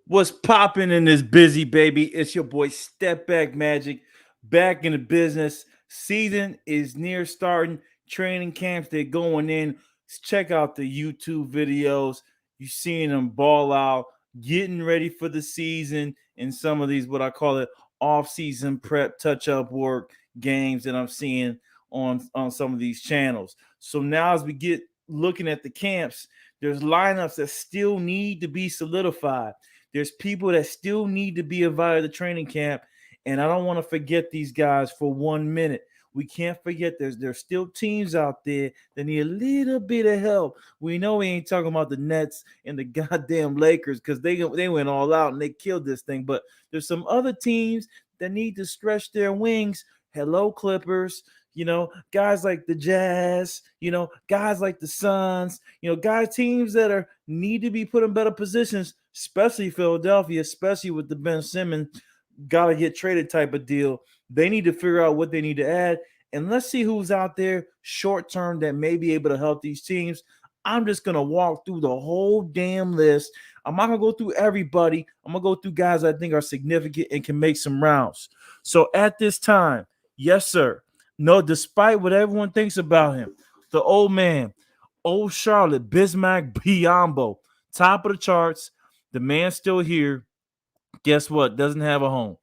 What's popping in this busy baby? It's your boy Step Back Magic, back in the business. Season is near starting. Training camps they're going in. Check out the YouTube videos. You seeing them ball out, getting ready for the season. And some of these what I call it off-season prep, touch-up work games that I'm seeing on some of these channels. So now as we get looking at the camps, there's lineups that still need to be solidified. There's people that still need to be invited to training camp, and I don't want to forget these guys for 1 minute. We can't forget there's still teams out there that need a little bit of help. We know we ain't talking about the Nets and the goddamn Lakers because they went all out and they killed this thing. But there's some other teams that need to stretch their wings. Hello, Clippers. Guys like the Jazz, guys like the Suns, guys, teams that are need to be put in better positions, especially Philadelphia, especially with the Ben Simmons gotta get traded type of deal. They need to figure out what they need to add. And let's see who's out there short term that may be able to help these teams. I'm just gonna walk through the whole damn list. I'm not gonna go through everybody. I'm gonna go through guys I think are significant and can make some rounds. So at this time, yes, sir. No, despite what everyone thinks about him, the old man, old Charlotte, Bismack Biyombo, top of the charts. The man's still here. Guess what? Doesn't have a home.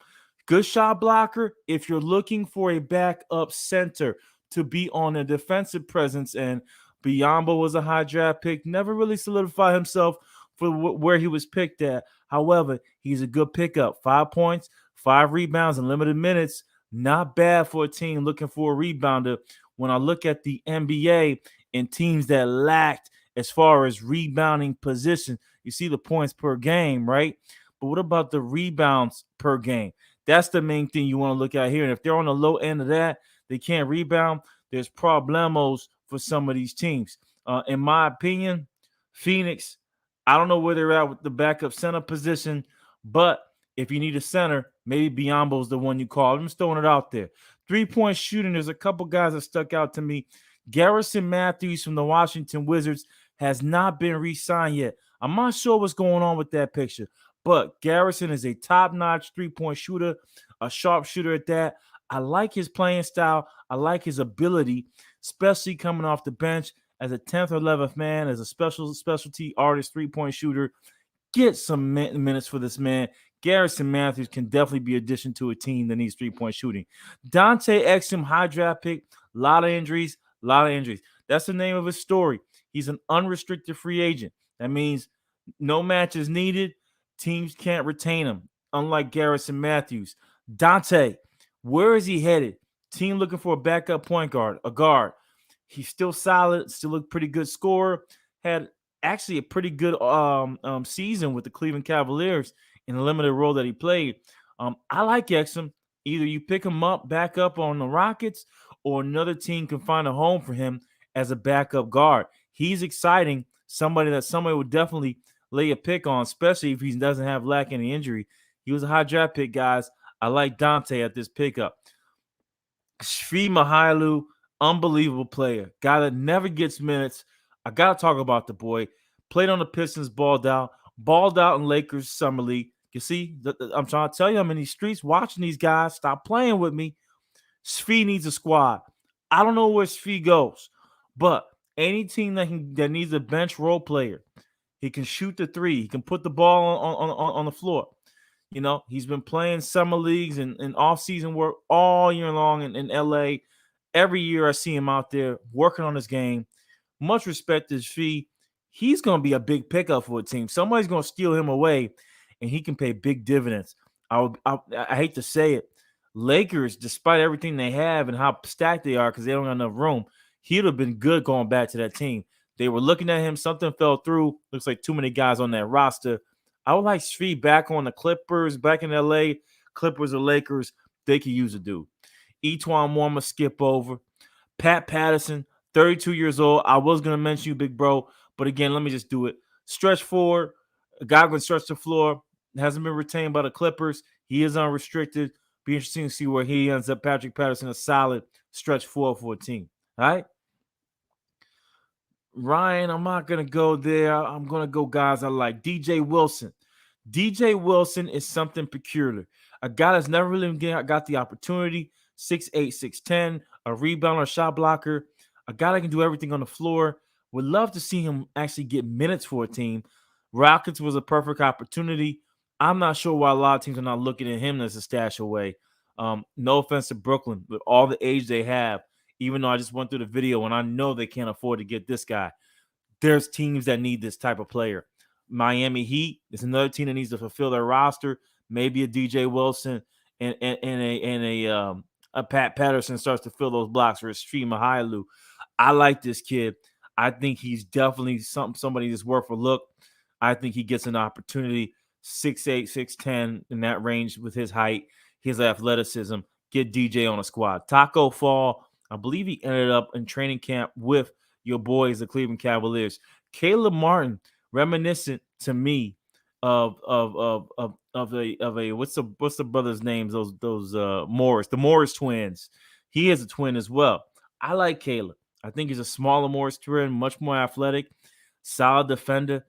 Good shot blocker. If you're looking for a backup center to be on a defensive presence, and Biyombo was a high draft pick, never really solidified himself for where he was picked at. However, he's a good pickup. 5 points, 5 rebounds, and limited minutes. Not bad for a team looking for a rebounder. When I look at the NBA and teams that lacked as far as rebounding position, you see the points per game, right? But what about the rebounds per game? That's the main thing you want to look at here. And if they're on the low end of that, they can't rebound. There's problemos for some of these teams. In my opinion, Phoenix, I don't know where they're at with the backup center position, but if you need a center, maybe Biombo's the one you call. I'm just throwing it out there. 3-point shooting, there's a couple guys that stuck out to me. Garrison Matthews from the Washington Wizards has not been re-signed yet. I'm not sure what's going on with that picture. But Garrison is a top-notch three-point shooter, a sharp shooter at that. I like his playing style. I like his ability, especially coming off the bench as a 10th or 11th man, as a specialty artist, three-point shooter. Get some minutes for this man. Garrison Matthews can definitely be addition to a team that needs three-point shooting. Dante Exum, high draft pick, a lot of injuries. That's the name of his story. He's an unrestricted free agent. That means no matches needed. Teams can't retain him, unlike Garrison Matthews. Dante, where is he headed? Team looking for a backup point guard, a guard. He's still solid, still a pretty good scorer. Had actually a pretty good season with the Cleveland Cavaliers in the limited role that he played. I like Exum. Either you pick him up, back up on the Rockets, or another team can find a home for him as a backup guard. He's exciting. Somebody would definitely lay a pick on, especially if he doesn't have lack any injury. He was a high draft pick, guys. I like Dante at this pickup. Svi Mihailu, unbelievable player. Guy that never gets minutes. I got to talk about the boy. Played on the Pistons, balled out in Lakers Summer League. You see, I'm trying to tell you, I'm in these streets watching these guys. Stop playing with me. Svi needs a squad. I don't know where Svi goes, but any team that needs a bench role player, he can shoot the three. He can put the ball on the floor. He's been playing summer leagues and off-season work all year long in L.A. Every year I see him out there working on his game. Much respect to his fee. He's going to be a big pickup for a team. Somebody's going to steal him away, and he can pay big dividends. I hate to say it. Lakers, despite everything they have and how stacked they are because they don't have enough room, he'd have been good going back to that team. They were looking at him. Something fell through. Looks like too many guys on that roster. I would like Svi back on the Clippers, back in L.A. Clippers or Lakers. They could use a dude. Etwan Warmer, skip over. Pat Patterson, 32 years old. I was going to mention you, big bro. But again, let me just do it. Stretch forward. A guy can stretch the floor. Hasn't been retained by the Clippers. He is unrestricted. Be interesting to see where he ends up. Patrick Patterson, a solid stretch forward for a team. All right? Ryan, I'm not going to go there. I'm going to go guys I like. DJ Wilson. DJ Wilson is something peculiar. A guy that's never really got the opportunity. 6'8", 6'10", a rebounder, a shot blocker, a guy that can do everything on the floor. Would love to see him actually get minutes for a team. Rockets was a perfect opportunity. I'm not sure why a lot of teams are not looking at him as a stash away. No offense to Brooklyn, with all the age they have, even though I just went through the video and I know they can't afford to get this guy. There's teams that need this type of player. Miami Heat is another team that needs to fulfill their roster. Maybe a DJ Wilson and a Pat Patterson starts to fill those blocks, or a Stream of Hailu. I like this kid. I think he's definitely somebody that's worth a look. I think he gets an opportunity. 6'8", 6'10", in that range with his height, his athleticism. Get DJ on a squad. Taco Fall, I believe he ended up in training camp with your boys, the Cleveland Cavaliers. Caleb Martin, reminiscent to me of a what's the brother's names? Those Morris, the Morris twins. He is a twin as well. I like Caleb. I think he's a smaller Morris twin, much more athletic, solid defender.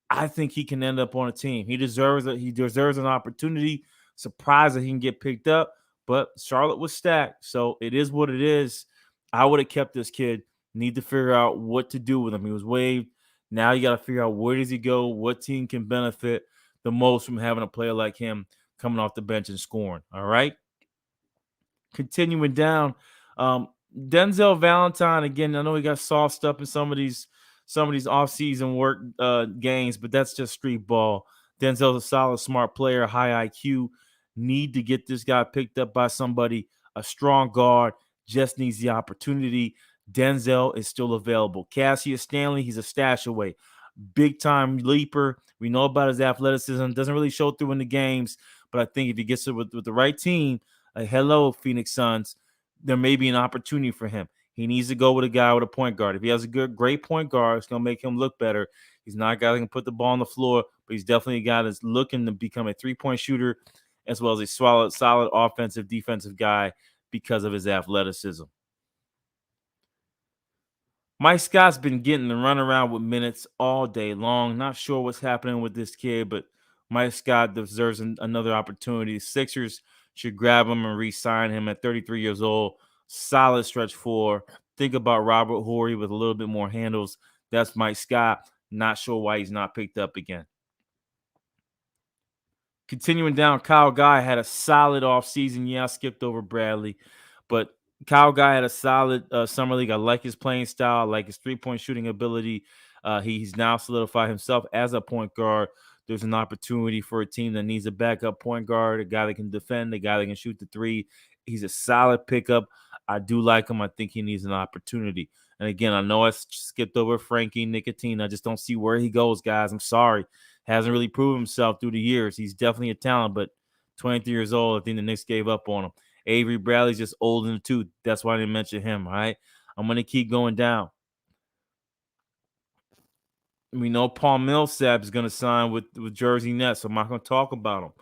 I think he can end up on a team. He deserves an opportunity. Surprised that he can get picked up, but Charlotte was stacked, so it is what it is. I would have kept this kid. Need to figure out what to do with him. He was waived. Now you got to figure out where does he go, what team can benefit the most from having a player like him coming off the bench and scoring. All right. Continuing down, Denzel Valentine again. I know he got sauced up in some of these off-season work games, but that's just street ball. Denzel's a solid, smart player, high IQ. Need to get this guy picked up by somebody, a strong guard. Just needs the opportunity. Denzel is still available. Cassius Stanley, he's a stash away. Big time leaper. We know about his athleticism. Doesn't really show through in the games, but I think if he gets it with the right team, hello, Phoenix Suns, there may be an opportunity for him. He needs to go with a guy with a point guard. If he has a great point guard, it's going to make him look better. He's not a guy that can put the ball on the floor, but he's definitely a guy that's looking to become a three-point shooter as well as a solid offensive, defensive guy because of his athleticism. Mike Scott's been getting the run around with minutes all day long. Not sure what's happening with this kid, but Mike Scott deserves another opportunity. Sixers should grab him and re-sign him at 33 years old. Solid stretch four. Think about Robert Horry with a little bit more handles. That's Mike Scott. Not sure why he's not picked up again. Continuing down, Kyle Guy had a solid offseason. Yeah, I skipped over Bradley, but Kyle Guy had a solid summer league. I like his playing style. I like his three-point shooting ability. He's now solidified himself as a point guard. There's an opportunity for a team that needs a backup point guard, a guy that can defend, a guy that can shoot the three. He's a solid pickup. I do like him. I think he needs an opportunity. And again, I know I skipped over Frankie Nicotine. I just don't see where he goes, guys. I'm sorry. Hasn't really proven himself through the years. He's definitely a talent, but 23 years old, I think the Knicks gave up on him. Avery Bradley's just old in the tooth. That's why I didn't mention him, all right? I'm going to keep going down. We know Paul Millsap is going to sign with Jersey Nets, so I'm not going to talk about him.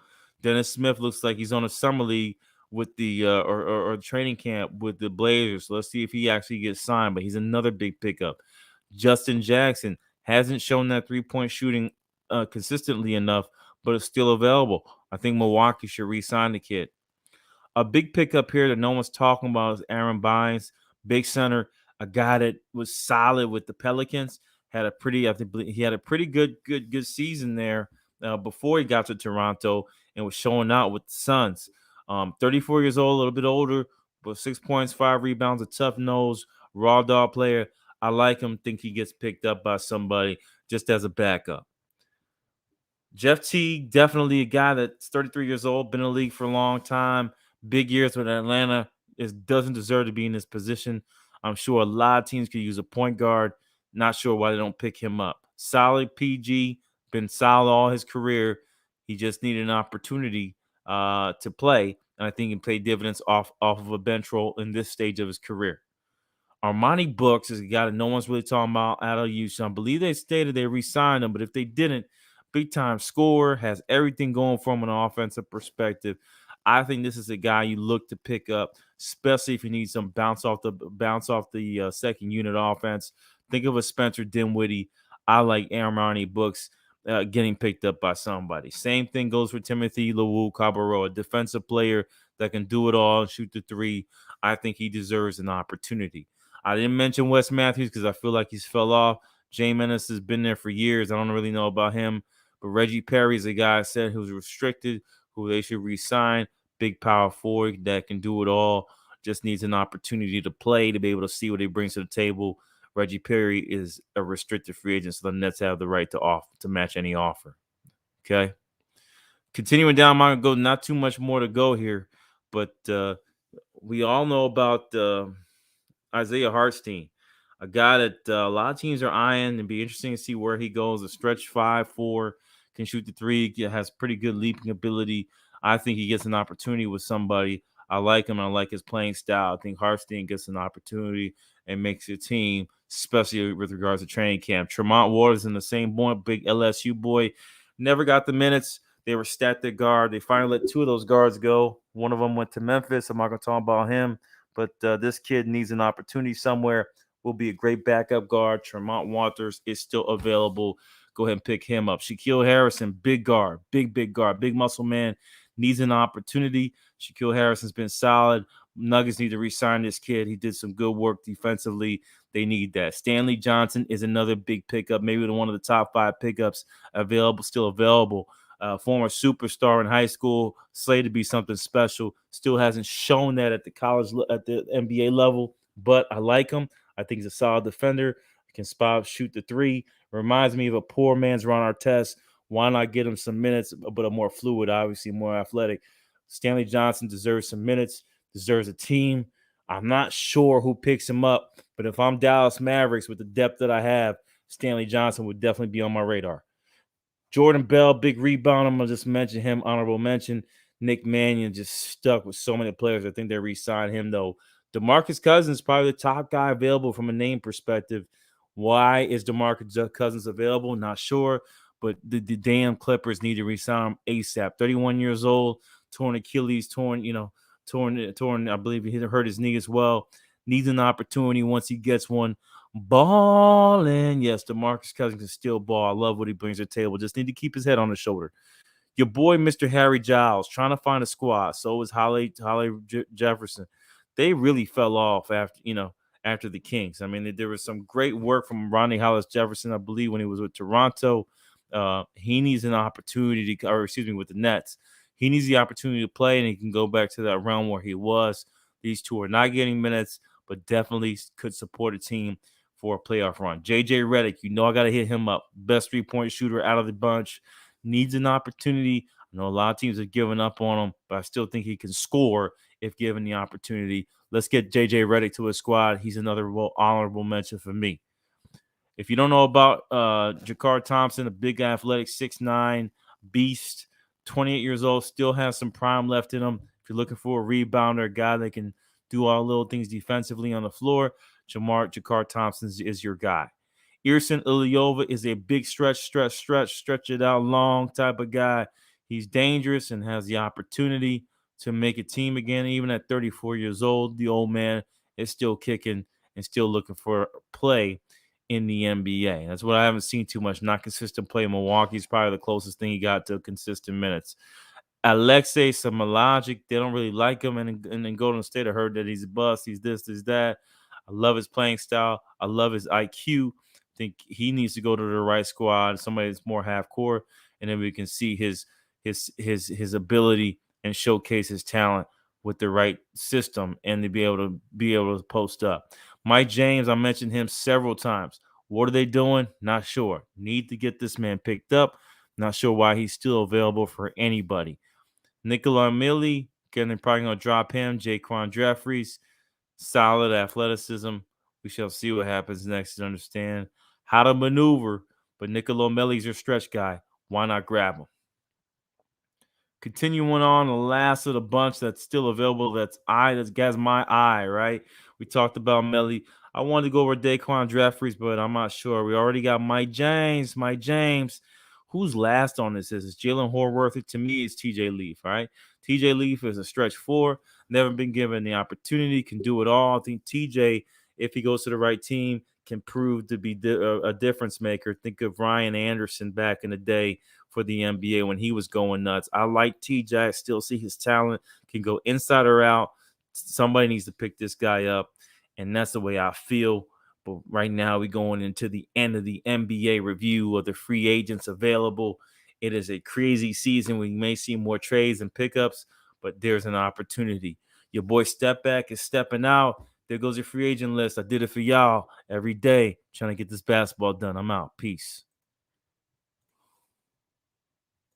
Dennis Smith looks like he's on a summer league with the or training camp with the Blazers. So let's see if he actually gets signed, but he's another big pickup. Justin Jackson hasn't shown that three-point shooting consistently enough, but it's still available. I think Milwaukee should re-sign the kid. A big pickup here that no one's talking about is Aaron Bynes, big center, a guy that was solid with the Pelicans. Had a pretty, I think he had a pretty good season there before he got to Toronto and was showing out with the Suns. 34 years old, a little bit older, but 6 points, 5 rebounds, a tough nose, raw dog player. I like him. Think he gets picked up by somebody just as a backup. Jeff Teague, definitely a guy that's 33 years old, been in the league for a long time, big years with Atlanta, doesn't deserve to be in this position. I'm sure a lot of teams could use a point guard. Not sure why they don't pick him up. Solid PG, been solid all his career. He just needed an opportunity to play, and I think he can pay dividends off of a bench role in this stage of his career. Armani Brooks is a guy that no one's really talking about out of Houston. I believe they stated they re-signed him, but if they didn't, big time scorer, has everything going from an offensive perspective. I think this is a guy you look to pick up, especially if you need some bounce off the second unit offense. Think of a Spencer Dinwiddie. I like Armani Brooks. getting picked up by somebody. Same thing goes for Timothy Lewu Cabarro, a defensive player that can do it all and shoot the three. I think he deserves an opportunity. I didn't mention Wes Matthews because I feel like he's fell off. Jay Menace has been there for years. I don't really know about him. But Reggie Perry is a guy I said who's restricted, who they should re-sign. Big power forward that can do it all. Just needs an opportunity to play to be able to see what he brings to the table. Reggie Perry is a restricted free agent, so the Nets have the right to match any offer. Okay. Continuing down, I'm going to go not too much more to go here, but we all know about Isaiah Hartstein, a guy that a lot of teams are eyeing, and be interesting to see where he goes. A stretch 5'4", can shoot the three, has pretty good leaping ability. I think he gets an opportunity with somebody. I like him. I like his playing style. I think Hartstein gets an opportunity and makes a team, especially with regards to training camp. Tremont Waters in the same point, big LSU boy, never got the minutes. They were stacked at guard. They finally let two of those guards go. One of them went to Memphis. I'm not going to talk about him. But this kid needs an opportunity somewhere. Will be a great backup guard. Tremont Waters is still available. Go ahead and pick him up. Shaquille Harrison, big guard, big guard, big muscle man, needs an opportunity. Shaquille Harrison's been solid. Nuggets need to re-sign this kid. He did some good work defensively. They need that. Stanley Johnson is another big pickup, maybe one of the top 5 pickups still available. Former superstar in high school, slated to be something special. Still hasn't shown that at the NBA level, but I like him. I think he's a solid defender. Can shoot the three. Reminds me of a poor man's Ron Artest. Why not get him some minutes, but a more fluid, obviously more athletic. Stanley Johnson deserves some minutes, deserves a team. I'm not sure who picks him up, but if I'm Dallas Mavericks with the depth that I have, Stanley Johnson would definitely be on my radar. Jordan Bell, big rebound. I'm going to just mention him, honorable mention. Nick Mannion just stuck with so many players. I think they re-signed him, though. DeMarcus Cousins, probably the top guy available from a name perspective. Why is DeMarcus Cousins available? Not sure, but the damn Clippers need to re-sign him ASAP. 31 years old, torn Achilles, torn, I believe he hurt his knee as well. Needs an opportunity once he gets one. Balling. Yes, DeMarcus Cousins can still ball. I love what he brings to the table. Just need to keep his head on his shoulder. Your boy, Mr. Harry Giles, trying to find a squad. So is Holly Jefferson. They really fell off after the Kings. I mean, there was some great work from Ronnie Hollis Jefferson, I believe, when he was with Toronto. He needs an opportunity with the Nets. He needs the opportunity to play, and he can go back to that realm where he was. These two are not getting minutes, but definitely could support a team for a playoff run. JJ Redick, I got to hit him up. Best three-point shooter out of the bunch. Needs an opportunity. I know a lot of teams have given up on him, but I still think he can score if given the opportunity. Let's get JJ Redick to a squad. He's another honorable mention for me. If you don't know about Jakar Thompson, a big athletic 6'9" beast, 28 years old, still has some prime left in him. If you're looking for a rebounder, a guy that can do all the little things defensively on the floor, Jakar Thompson is your guy. Ersan Ilyova is a big stretch it out long type of guy. He's dangerous and has the opportunity to make a team again. Even at 34 years old, the old man is still kicking and still looking for play in the NBA. That's what I haven't seen too much. Not consistent play in Milwaukee is probably the closest thing he got to consistent minutes. Alexei Samalagic, they don't really like him. And in Golden State, I heard that he's a bust. He's this, that. I love his playing style. I love his IQ. I think he needs to go to the right squad, somebody that's more half court, and then we can see his ability and showcase his talent with the right system and to be able to post up. Mike James, I mentioned him several times. What are they doing? Not sure. Need to get this man picked up. Not sure why he's still available for anybody. Nicola Millie, probably going to drop him. Jaquan Jeffries, solid athleticism. We shall see what happens next to understand how to maneuver. But Nicola Millie's your stretch guy. Why not grab him? Continuing on, the last of the bunch that's still available, that's got my eye, right? We talked about Melly. I wanted to go over Daquan Jeffries, but I'm not sure. We already got Mike James. Who's last on this? Is Jalen Horworthy? To me, it's TJ Leaf, right? TJ Leaf is a stretch 4, never been given the opportunity, can do it all. I think TJ, if he goes to the right team, can prove to be a difference maker. Think of Ryan Anderson back in the day for the NBA when he was going nuts. I like Teague. I still see his talent, can go inside or out. Somebody needs to pick this guy up, and that's the way I feel. But right now, we're going into the end of the NBA review of the free agents available. It is a crazy season. We may see more trades and pickups, but there's an opportunity. Your boy Stepback is stepping out. There goes your free agent list. I did it for y'all every day, trying to get this basketball done. I'm out. Peace.